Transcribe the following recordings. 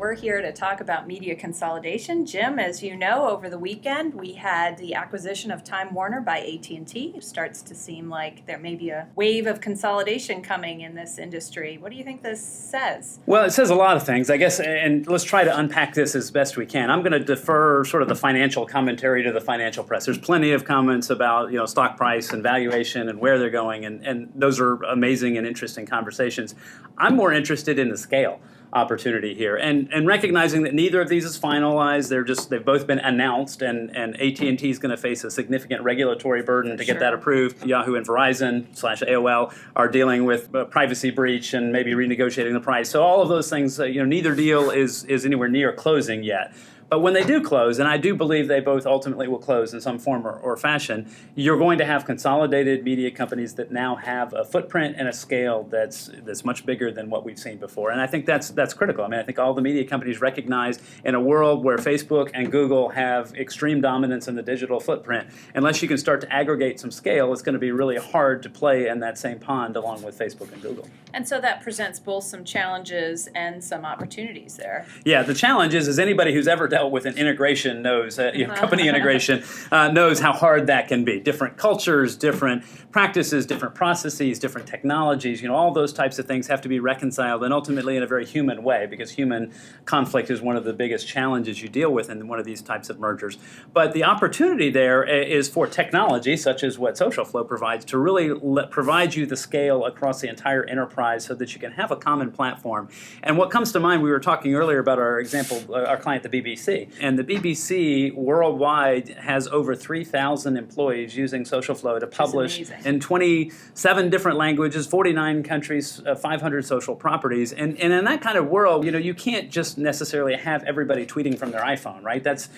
we're here to talk about media consolidation. Jim, as you know, over the weekend we had the acquisition of Time Warner by AT&T. It starts to seem like there may be a wave of consolidation coming in this industry. What do you think this says? Well, it says a lot of things, I guess, and let's try to unpack this as best we can. I'm going to defer sort of the financial commentary to the financial press. There's plenty of comments about stock price and valuation and where they're going, and those are amazing and interesting conversations. I'm more interested in the scale opportunity here, and recognizing that neither of these is finalized. They've both been announced, and AT&T is going to face a significant regulatory burden to get that approved. Yahoo and Verizon / AOL are dealing with privacy breach and maybe renegotiating the price. So all of those things, neither deal is anywhere near closing yet. But when they do close, and I do believe they both ultimately will close in some form or fashion, you're going to have consolidated media companies that now have a footprint and a scale that's much bigger than what we've seen before. And I think that's critical. I mean, I think all the media companies recognize in a world where Facebook and Google have extreme dominance in the digital footprint, unless you can start to aggregate some scale, it's going to be really hard to play in that same pond along with Facebook and Google. And so that presents both some challenges and some opportunities there. Yeah, the challenge is anybody who's ever dealt with an integration knows, company integration, knows how hard that can be. Different cultures, different practices, different processes, different technologies, all those types of things have to be reconciled, and ultimately in a very human way, because human conflict is one of the biggest challenges you deal with in one of these types of mergers. But the opportunity there is for technology, such as what Social Flow provides, to really provide you the scale across the entire enterprise so that you can have a common platform. And what comes to mind, we were talking earlier about our example, our client, the BBC. And the BBC worldwide has over 3,000 employees using Social Flow to publish in 27 different languages, 49 countries, 500 social properties. And in that kind of world, you can't just necessarily have everybody tweeting from their iPhone, right? That's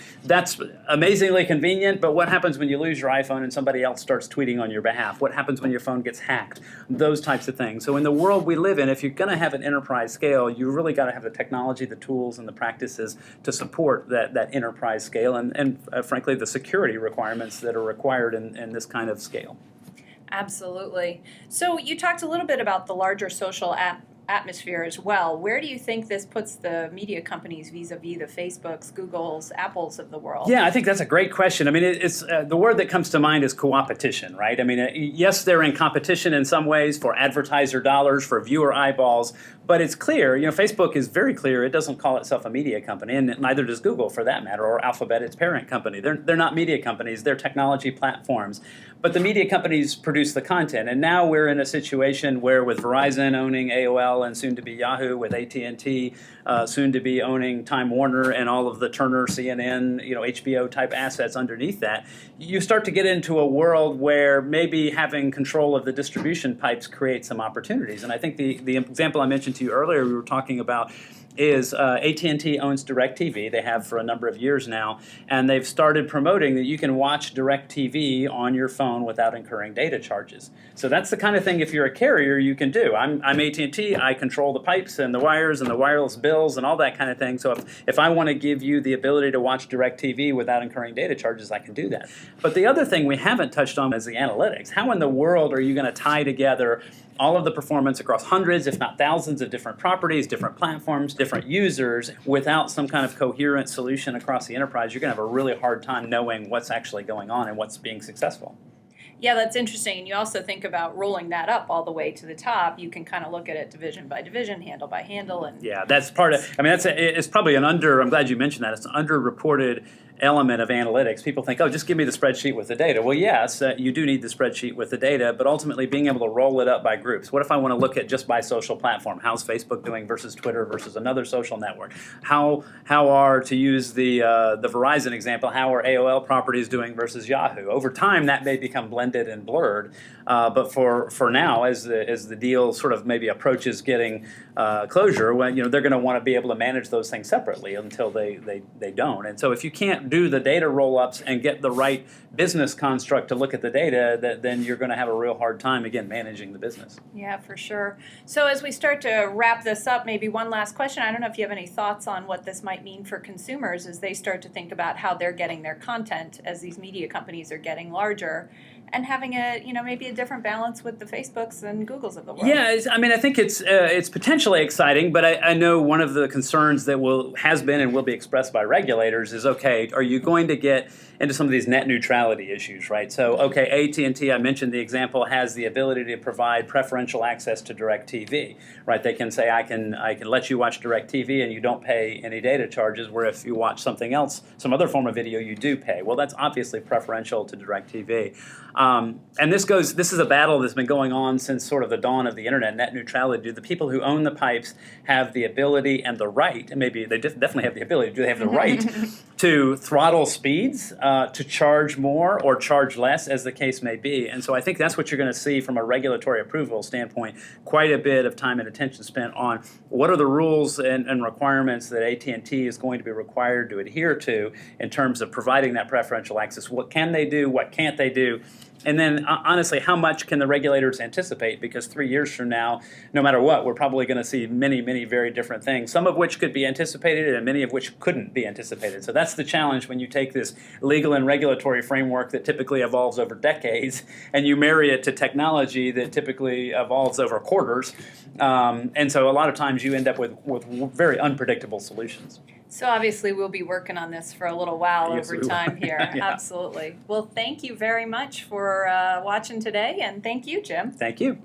amazingly convenient, but what happens when you lose your iPhone and somebody else starts tweeting on your behalf? What happens when your phone gets hacked? Those types of things. So in the world we live in, if you're going to have an enterprise scale, you really got to have the technology, the tools, and the practices to support that enterprise scale and frankly, the security requirements that are required in this kind of scale. Absolutely. So you talked a little bit about the larger social atmosphere as well. Where do you think this puts the media companies vis-a-vis the Facebooks, Googles, Apples of the world? Yeah, I think that's a great question. I mean, it's the word that comes to mind is co-opetition, right? I mean, yes, they're in competition in some ways for advertiser dollars, for viewer eyeballs, but it's clear, Facebook is very clear it doesn't call itself a media company, and neither does Google for that matter, or Alphabet, its parent company. They're not media companies, they're technology platforms. But the media companies produce the content, and now we're in a situation where with Verizon owning AOL and soon to be Yahoo, with AT&T soon to be owning Time Warner and all of the Turner, CNN, HBO type assets underneath that, you start to get into a world where maybe having control of the distribution pipes creates some opportunities. And I think the example I mentioned to you earlier, we were talking about is AT&T owns DirecTV. They have for a number of years now, and they've started promoting that you can watch DirecTV on your phone without incurring data charges. So that's the kind of thing, if you're a carrier, you can do. I'm AT&T. I control the pipes and the wires and the wireless bills and all that kind of thing. So if I want to give you the ability to watch DirecTV without incurring data charges, I can do that. But the other thing we haven't touched on is the analytics. How in the world are you going to tie together all of the performance across hundreds, if not thousands, of different properties, different platforms, different users, without some kind of coherent solution across the enterprise? You're going to have a really hard time knowing what's actually going on and what's being successful. Yeah, that's interesting. And you also think about rolling that up all the way to the top. You can kind of look at it division by division, handle by handle. And yeah, that's part of, it's probably I'm glad you mentioned that. It's an underreported element of analytics. People think, oh, just give me the spreadsheet with the data. Well, yes, you do need the spreadsheet with the data, but ultimately being able to roll it up by groups. What if I want to look at just by social platform? How's Facebook doing versus Twitter versus another social network? How are, to use the Verizon example, how are AOL properties doing versus Yahoo? Over time, that may become blended and blurred, but for now, as the deal sort of maybe approaches getting closure, when they're going to want to be able to manage those things separately until they don't. And so if you can't do the data roll-ups and get the right business construct to look at the data, then you're going to have a real hard time, again, managing the business. Yeah, for sure. So as we start to wrap this up, maybe one last question. I don't know if you have any thoughts on what this might mean for consumers as they start to think about how they're getting their content as these media companies are getting larger. and having a, maybe a different balance with the Facebooks and Googles of the world. Yeah, I think it's potentially exciting, but I know one of the concerns that has been and will be expressed by regulators is, okay, are you going to get into some of these net neutrality issues, right? So, okay, AT&T, I mentioned the example, has the ability to provide preferential access to DirecTV, right? They can say, I can let you watch DirecTV and you don't pay any data charges, where if you watch something else, some other form of video, you do pay. Well, that's obviously preferential to DirecTV. And this is a battle that's been going on since sort of the dawn of the internet, net neutrality. Do the people who own the pipes have the ability and the right, and maybe they definitely have the ability, do they have the right to throttle speeds, to charge more or charge less, as the case may be? And so I think that's what you're going to see from a regulatory approval standpoint, quite a bit of time and attention spent on what are the rules and requirements that AT&T is going to be required to adhere to in terms of providing that preferential access. What can they do? What can't they do? And then, honestly, how much can the regulators anticipate? Because 3 years from now, no matter what, we're probably going to see many, many very different things, some of which could be anticipated and many of which couldn't be anticipated. So that's the challenge when you take this legal and regulatory framework that typically evolves over decades and you marry it to technology that typically evolves over quarters. And so a lot of times you end up with very unpredictable solutions. So obviously we'll be working on this for a little while over time here. Yeah. Absolutely. Well, thank you very much for watching today, and thank you, Jim. Thank you.